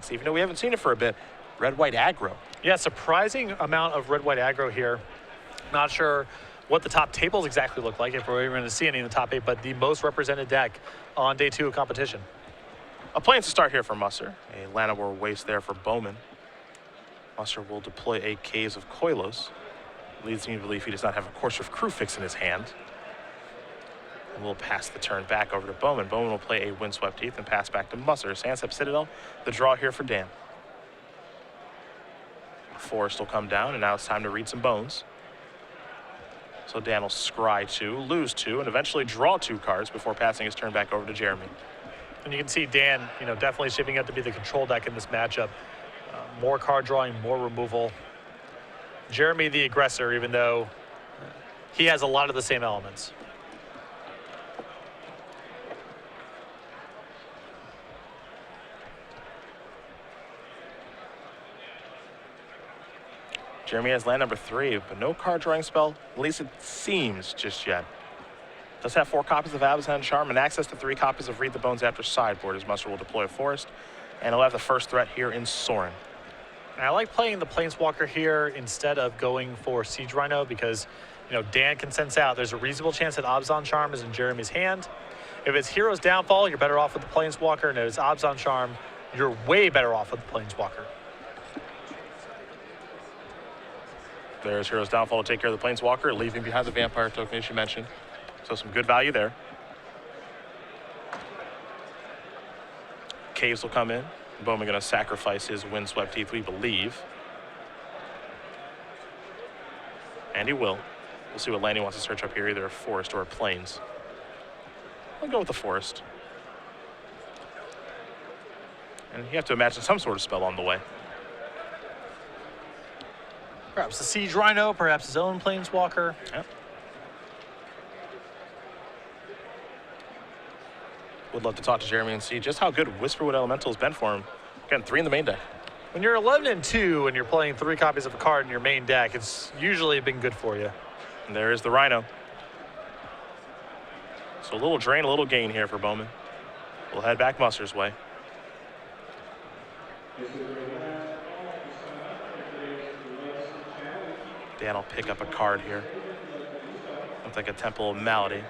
next, even though we haven't seen it for a bit. Red-white aggro. Yeah, surprising amount of red-white aggro here. Not sure what the top tables exactly look like, if we're even going to see any in the top 8, but the most represented deck on day 2 of competition. A Plains to start here for Musser. A Llanowar Waste there for Bowman. Musser will deploy a Caves of Koilos. Leads me to believe he does not have a Course of Crew Fix in his hand. And we'll pass the turn back over to Bowman. Bowman will play a Windswept Heath and pass back to Musser. Sandsep Citadel, the draw here for Dan. Forest will come down, and now it's time to read some bones. So Dan will scry 2, lose 2, and eventually draw 2 cards before passing his turn back over to Jeremy. And you can see Dan, definitely shaping up to be the control deck in this matchup. More card drawing, more removal. Jeremy the aggressor, even though he has a lot of the same elements. Jeremy has land number 3, but no card drawing spell, at least it seems just yet. Does have 4 copies of Abzan Charm and access to 3 copies of Read the Bones after sideboard, as Musser will deploy a Forest, and he'll have the first threat here in Sorin. I like playing the Planeswalker here instead of going for Siege Rhino because, Dan can sense out there's a reasonable chance that Abzan Charm is in Jeremy's hand. If it's Hero's Downfall, you're better off with the Planeswalker, and if it's Abzan Charm, you're way better off with the Planeswalker. There's Hero's Downfall to take care of the Planeswalker, leaving behind the Vampire token, as you mentioned. So some good value there. Caves will come in. Bowman going to sacrifice his Windswept Heath, we believe. And he will. We'll see what land he wants to search up here, either a Forest or a Plains. I'll go with the Forest. And you have to imagine some sort of spell on the way. Perhaps the Siege Rhino, perhaps his own Planeswalker. Yep. Would love to talk to Jeremy and see just how good Whisperwood Elemental has been for him. Again, 3 in the main deck. When you're 11-2 and you're playing 3 copies of a card in your main deck, it's usually been good for you. And there is the Rhino. So a little drain, a little gain here for Bowman. We'll head back Musser's way. Dan will pick up a card here. Looks like a Temple of Malady.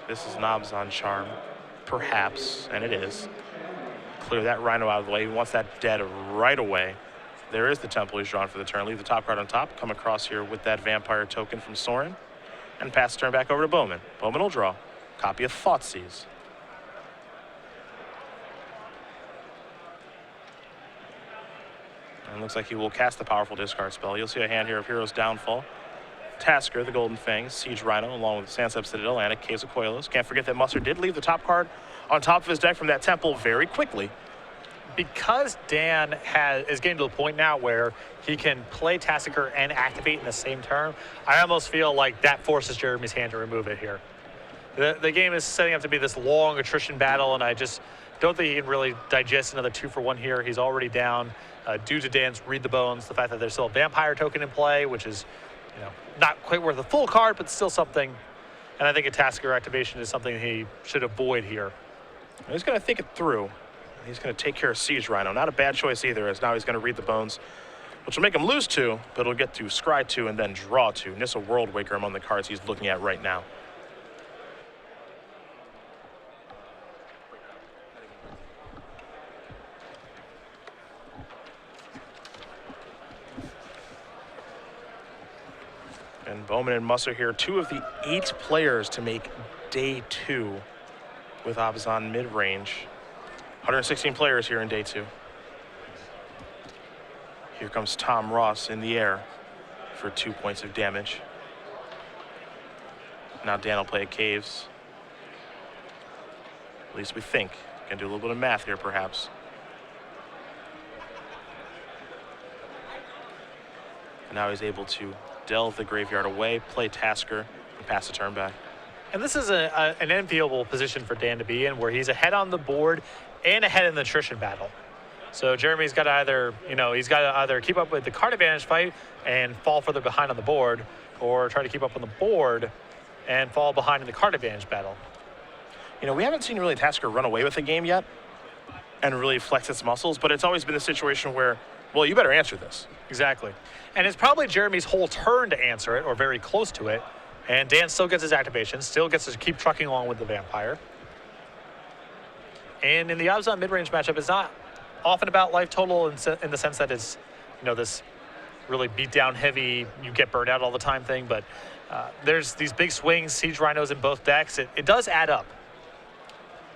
This is an Abzan Charm. Perhaps, and it is. Clear that Rhino out of the way. He wants that dead right away. There is the Temple he's drawn for the turn. Leave the top card on top. Come across here with that Vampire token from Sorin. And pass the turn back over to Bowman. Bowman will draw. Copy of Thoughtseize. And looks like he will cast the powerful discard spell. You'll see a hand here of Hero's Downfall. Tasker, the Golden Fang, Siege Rhino, along with Sandsep Citadel and a Caves of Koilos. Can't forget that Musser did leave the top card on top of his deck from that Temple very quickly. Because Dan is getting to the point now where he can play Tasker and activate in the same turn, I almost feel like that forces Jeremy's hand to remove it here. The game is setting up to be this long attrition battle, and I just don't think he can really digest another 2-for-1 here. He's already down due to Dan's Read the Bones, the fact that there's still a Vampire token in play, which is not quite worth a full card, but still something. And I think a Tasker activation is something he should avoid here. He's going to think it through. He's going to take care of Siege Rhino. Not a bad choice either, as now he's going to Read the Bones, which will make him lose 2, but it'll get to scry 2 and then draw 2. Nissa Worldwaker among the cards he's looking at right now. And Bowman and Musser here, 2 of the 8 players to make day 2 with Abzan mid-range. 116 players here in day 2. Here comes Tom Ross in the air for 2 points of damage. Now Dan will play Caves. At least we think. Can do a little bit of math here, perhaps. And now he's able to delve the graveyard away, play Tasker, and pass the turn back. And this is an enviable position for Dan to be in, where he's ahead on the board and ahead in the attrition battle. So Jeremy's got to either keep up with the card advantage fight and fall further behind on the board, or try to keep up on the board and fall behind in the card advantage battle. We haven't seen really Tasker run away with the game yet. and really flex its muscles, but it's always been a situation where, well, you better answer this. Exactly. And it's probably Jeremy's whole turn to answer it, or very close to it. And Dan still gets his activation, still gets to keep trucking along with the Vampire. And in the Abzan mid-range matchup, it's not often about life total in the sense that it's, this really beat down heavy, you get burned out all the time thing, but there's these big swings, Siege Rhinos in both decks. It does add up.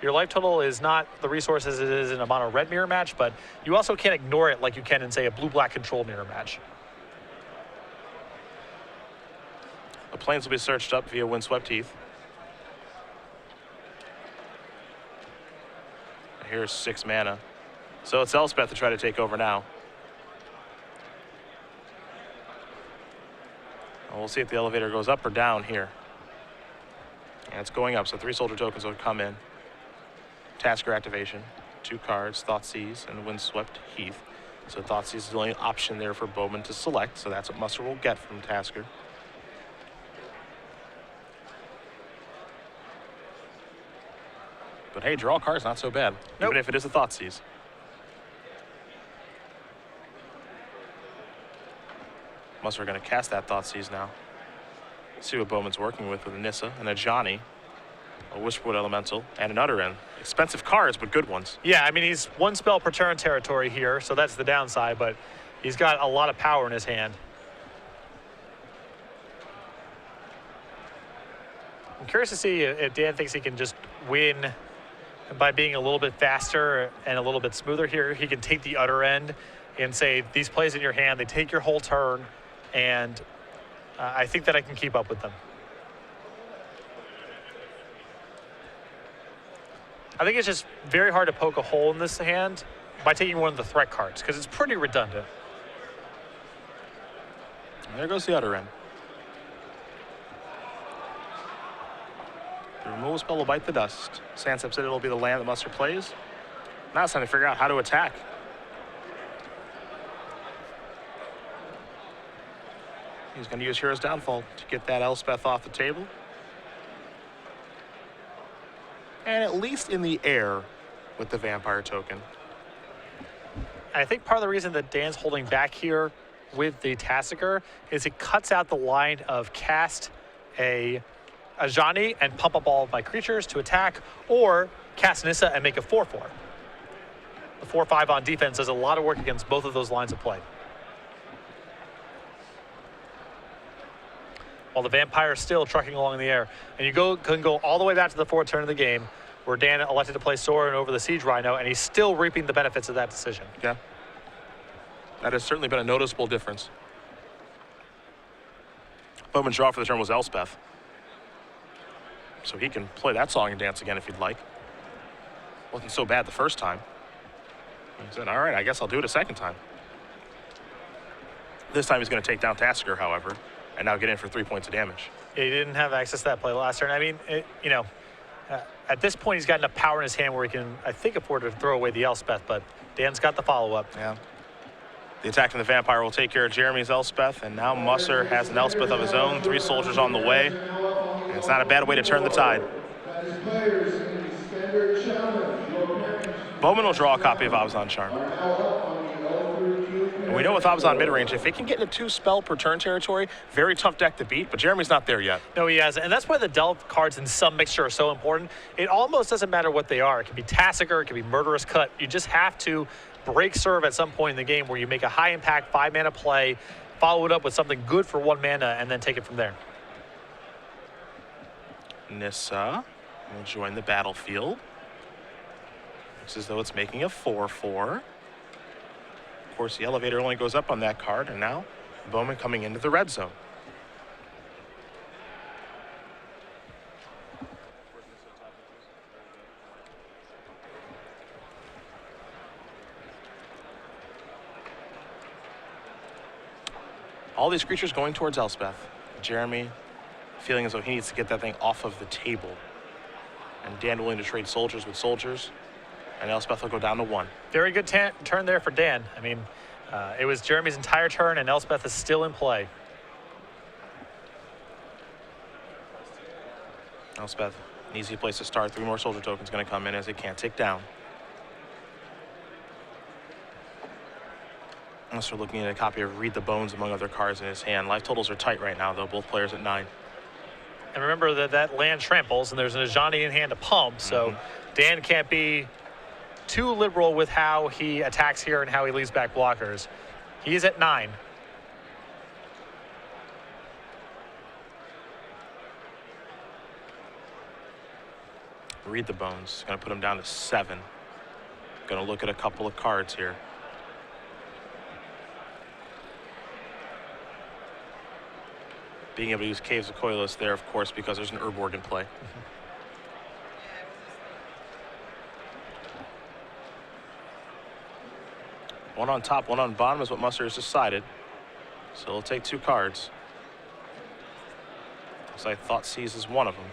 Your life total is not the resources it is in a mono red mirror match, but you also can't ignore it like you can in, say, a blue-black control mirror match. The Plains will be searched up via Windswept Heath. Here's 6 mana. So it's Elspeth to try to take over now. And we'll see if the elevator goes up or down here. And it's going up, so 3 soldier tokens will come in. Tasker activation, 2 cards, Thoughtseize and Windswept Heath. So Thoughtseize is the only option there for Bowman to select, so that's what Musser will get from Tasker. But hey, draw cards, not so bad, even if it is a Thoughtseize. Musser going to cast that Thoughtseize now. See what Bowman's working with a Nissa and a Johnny, a Wishwood Elemental, and an Utterin. Expensive cards, but good ones. Yeah, I mean, he's 1 spell per turn territory here, so that's the downside, but he's got a lot of power in his hand. I'm curious to see if Dan thinks he can just win by being a little bit faster and a little bit smoother here. He can take the Utter End and say, these plays in your hand, they take your whole turn, and I think that I can keep up with them. I think it's just very hard to poke a hole in this hand by taking one of the threat cards, because it's pretty redundant. And there goes the Utter End. The removal spell will bite the dust. Sansep said it'll be the land that Musser plays. Now it's time to figure out how to attack. He's going to use Hero's Downfall to get that Elspeth off the table. And at least in the air with the Vampire token. I think part of the reason that Dan's holding back here with the Tassiker is it cuts out the line of cast a Ajani and pump up all of my creatures to attack, or cast Nissa and make a 4/4. The 4/5 on defense does a lot of work against both of those lines of play. While the Vampire is still trucking along in the air. And you can go all the way back to the 4th turn of the game, where Dan elected to play Sorin over the Siege Rhino, and he's still reaping the benefits of that decision. Yeah. That has certainly been a noticeable difference. Bowman's draw for the turn was Elspeth. So he can play that song and dance again if he'd like. Wasn't so bad the first time. He said, all right, I guess I'll do it a second time. This time he's going to take down Tasker, however, and now get in for 3 points of damage. He didn't have access to that play last turn. I mean, at this point, he's got enough power in his hand where he can, I think, afford to throw away the Elspeth, but Dan's got the follow-up. Yeah. The attack from the Vampire will take care of Jeremy's Elspeth, and now Musser has an Elspeth of his own, 3 soldiers on the way. And it's not a bad way to turn the tide. Bowman will draw a copy of Abzan Charm. And we know with Abzan midrange, if it can get into 2 spell per turn territory, very tough deck to beat, but Jeremy's not there yet. No, he hasn't. And that's why the delve cards in some mixture are so important. It almost doesn't matter what they are. It can be Tassiker, it can be Murderous Cut. You just have to break serve at some point in the game where you make a high impact 5 mana play, follow it up with something good for 1 mana, and then take it from there. Nissa will join the battlefield. Looks as though it's making a 4/4. Of course, the elevator only goes up on that card, and now Bowman coming into the red zone. All these creatures going towards Elspeth. Jeremy feeling as though he needs to get that thing off of the table. And Dan willing to trade soldiers with soldiers. And Elspeth will go down to 1. Very good turn there for Dan. I mean, it was Jeremy's entire turn, and Elspeth is still in play. Elspeth, an easy place to start. 3 more soldier tokens going to come in as it can't take down. Unless we're looking at a copy of Read the Bones among other cards in his hand. Life totals are tight right now, though. Both players at 9. And remember that land tramples, and there's an Ajani in hand to pump, so Dan can't be too liberal with how he attacks here and how he leaves back blockers. He's at 9. Read the Bones. Going to put him down to 7. Going to look at a couple of cards here. Being able to use Caves of Koilos there, of course, because there's an Urborg in play. One on top, one on bottom is what Musser has decided. So he'll take 2 cards. Looks like Thought Seize is one of them.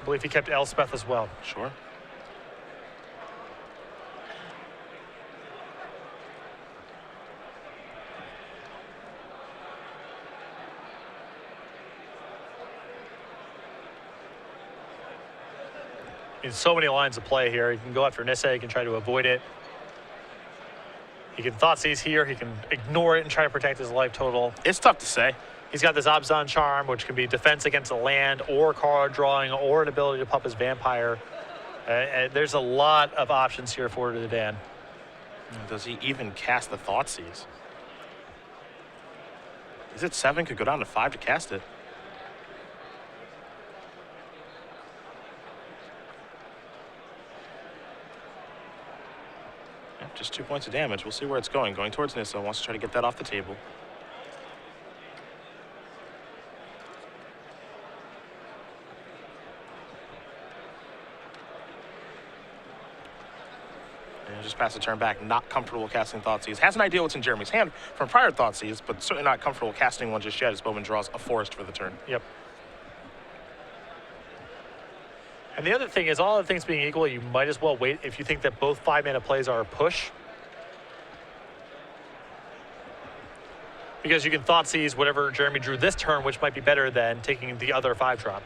I believe he kept Elspeth as well. Sure. In so many lines of play here. He can go after Nissa, he can try to avoid it. He can Thought Seize here, he can ignore it and try to protect his life total. It's tough to say. He's got this Abzan Charm, which can be defense against a land or card drawing or an ability to pump his vampire. There's a lot of options here for Dan. Does he even cast the Thought Seize? Is it 7? Could go down to 5 to cast it. Yep, just 2 points of damage. We'll see where it's going. Going towards Nissa. Wants to try to get that off the table. Just pass the turn back, not comfortable casting Thoughtseize. Has an idea what's in Jeremy's hand from prior Thoughtseize, but certainly not comfortable casting one just yet as Bowman draws a forest for the turn. Yep. And the other thing is, all other things being equal, you might as well wait if you think that both 5-mana plays are a push. Because you can Thoughtseize whatever Jeremy drew this turn, which might be better than taking the other 5-drop.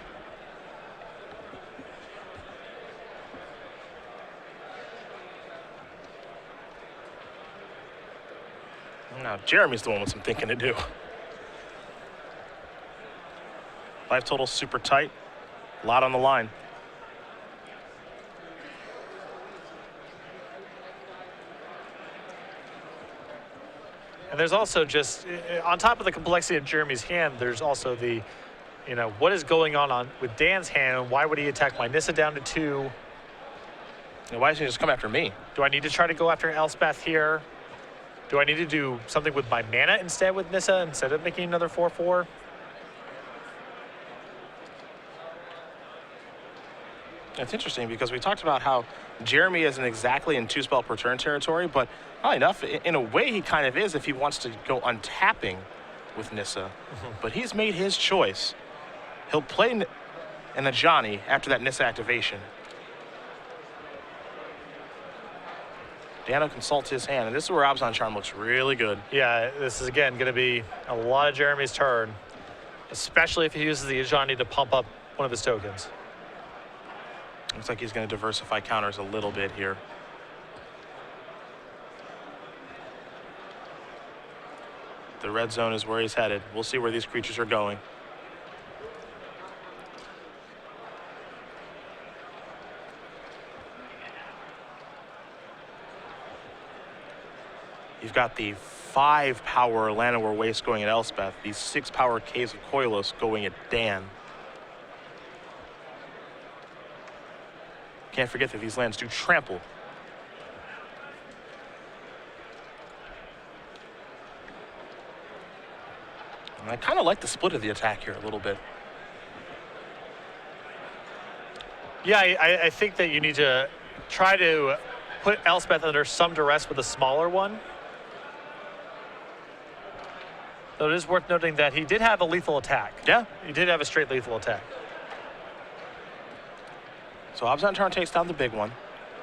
Now, Jeremy's the one with some thinking to do. Life total super tight. A lot on the line. And there's also just, on top of the complexity of Jeremy's hand, there's also the, what is going on with Dan's hand, and why would he attack my Nissa down to 2? And why doesn't he just come after me? Do I need to try to go after Elspeth here? Do I need to do something with my mana instead with Nissa instead of making another 4/4? It's interesting because we talked about how Jeremy isn't exactly in 2-spell per turn territory, but oddly enough, in a way he kind of is if he wants to go untapping with Nissa. But he's made his choice. He'll play an Ajani after that Nissa activation. Dano consults his hand, and this is where Abzan Charm looks really good. Yeah, this is, again, going to be a lot of Jeremy's turn, especially if he uses the Ajani to pump up one of his tokens. Looks like he's going to diversify counters a little bit here. The red zone is where he's headed. We'll see where these creatures are going. You've got the 5-power Llanowar Waste going at Elspeth, the 6-power Caves of Koilos going at Dan. Can't forget that these lands do trample. And I kind of like the split of the attack here a little bit. Yeah, I think that you need to try to put Elspeth under some duress with a smaller one. Though it is worth noting that he did have a lethal attack. Yeah. He did have a straight lethal attack. So Abzan Charm takes down the big one.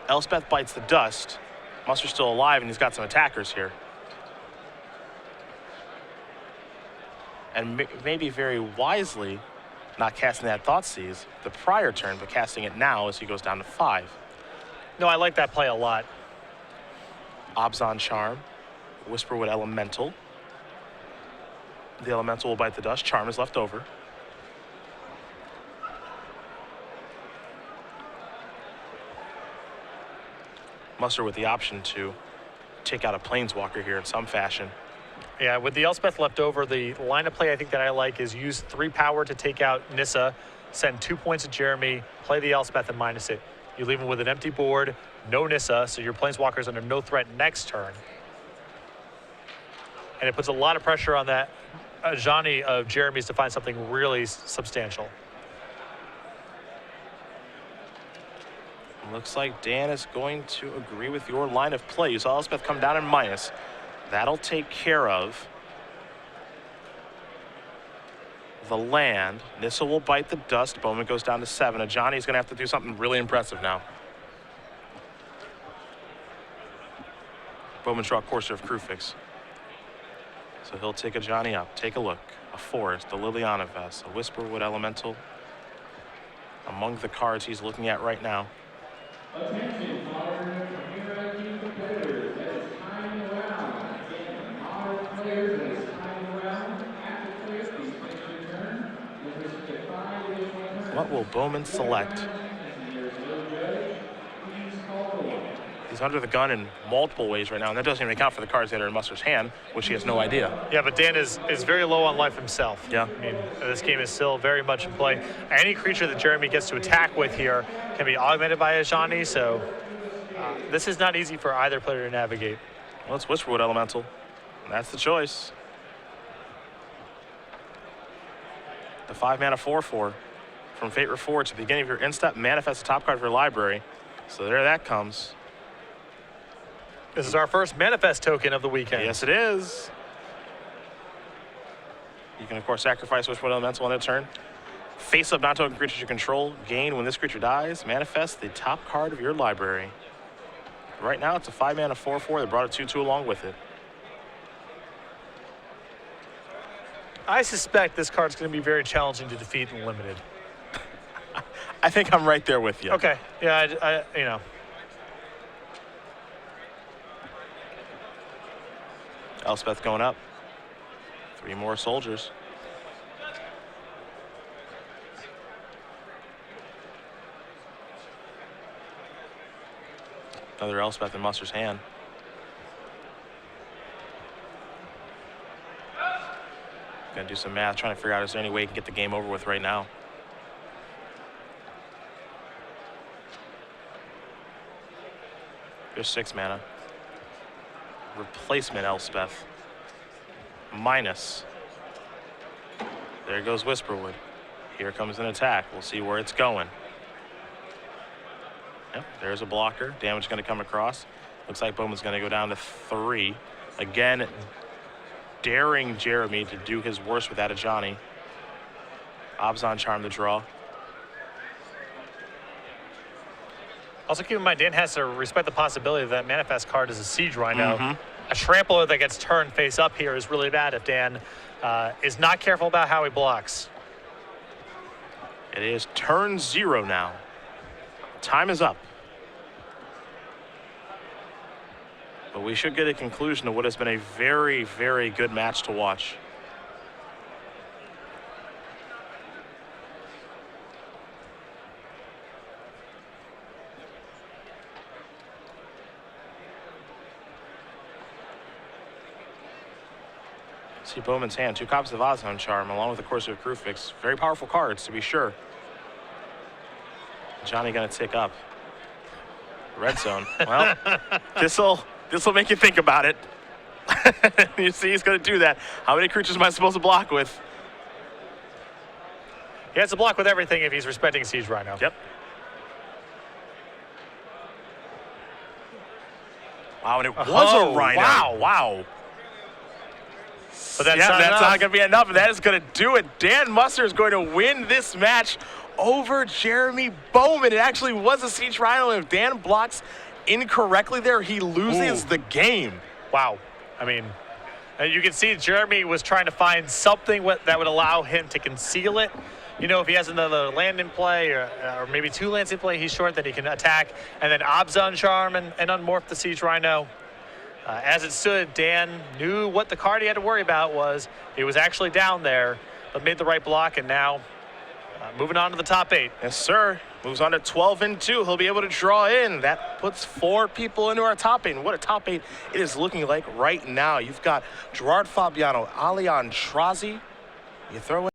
Elspeth bites the dust. Musser's still alive, and he's got some attackers here. And maybe very wisely not casting that Thoughtseize the prior turn, but casting it now as he goes down to 5. No, I like that play a lot. Abzan Charm. Whisperwood Elemental. The Elemental will bite the dust. Charm is left over. Musser with the option to take out a Planeswalker here in some fashion. Yeah, with the Elspeth left over, the line of play I think that I like is use 3 power to take out Nissa, send 2 points to Jeremy, play the Elspeth and minus it. You leave him with an empty board, no Nissa, so your Planeswalker's under no threat next turn. And it puts a lot of pressure on that Ajani of Jeremy's to find something really substantial. Looks like Dan is going to agree with your line of play. You saw Elspeth come down in minus. That'll take care of the land. Nissa will bite the dust. Bowman goes down to 7. Ajani's going to have to do something really impressive now. Bowman draw Courser of Crufix. So he'll take Ajani up. Take a look. A Forest, the Liliana Vest, a Whisperwood Elemental. Among the cards he's looking at right now. Attention, modern Premier Team competitors. That is time around. Again, modern players, that is time around. Active players, please finish your turn. You'll receive 5 additional turns. What will Bowman select? There is no judge. Please call the line. He's under the gun in multiple ways right now, and that doesn't even account for the cards that are in Musser's hand, which he has no idea. Yeah, but Dan is very low on life himself. Yeah. I mean, this game is still very much in play. Any creature that Jeremy gets to attack with here can be augmented by Ajani, so this is not easy for either player to navigate. Well, it's Whisperwood Elemental. And that's the choice. The 5-mana 4/4 from Fate Reforged at the beginning of your end step, manifest the top card of your library. So there that comes. This is our first manifest token of the weekend. Yes, it is. You can, of course, sacrifice Whisperwood Elemental on that turn. Face up non-token creatures you control. Gain when this creature dies. Manifest the top card of your library. Right now, it's a 5-mana 4/4. They brought a 2/2 along with it. I suspect this card's going to be very challenging to defeat in limited. I think I'm right there with you. Okay. Yeah, I you know. Elspeth going up. 3 more soldiers. Another Elspeth in Musser's hand. Gonna do some math, trying to figure out is there any way he can get the game over with right now. There's 6 mana. Replacement Elspeth. Minus. There goes Whisperwood. Here comes an attack. We'll see where it's going. Yep, there's a blocker. Damage going to come across. Looks like Bowman's going to go down to 3. Again, daring Jeremy to do his worst with that Ajani. Abzan Charm the draw. Also keep in mind, Dan has to respect the possibility that Manifest card is a Siege Rhino. A Trampler that gets turned face up here is really bad if Dan is not careful about how he blocks. It is turn 0 now. Time is up. But we should get a conclusion to what has been a very, very good match to watch. See Bowman's hand, 2 copies of Abzan Charm along with the Courser of Crufix. Very powerful cards, to be sure. Johnny gonna tick up. Red zone. Well, this'll make you think about it. You see, he's gonna do that. How many creatures am I supposed to block with? He has to block with everything if he's respecting Siege Rhino. Yep. Wow, and it was a Rhino. Wow. But that's not going to be enough. And that is going to do it. Dan Musser is going to win this match over Jeremy Bowman. It actually was a Siege Rhino. If Dan blocks incorrectly there, he loses the game. Wow. I mean, you can see Jeremy was trying to find something that would allow him to conceal it. You know, if he has another land in play or maybe 2 lands in play, he's short that he can attack. And then Abzan Charm and unmorph the Siege Rhino. As it stood, Dan knew what the card he had to worry about was. He was actually down there, but made the right block, and now moving on to the top 8. Yes, sir. Moves on to 12 and 2. He'll be able to draw in. That puts 4 people into our top 8. And what a top 8 it is looking like right now. You've got Gerard Fabiano, Alian Trazi. You throw in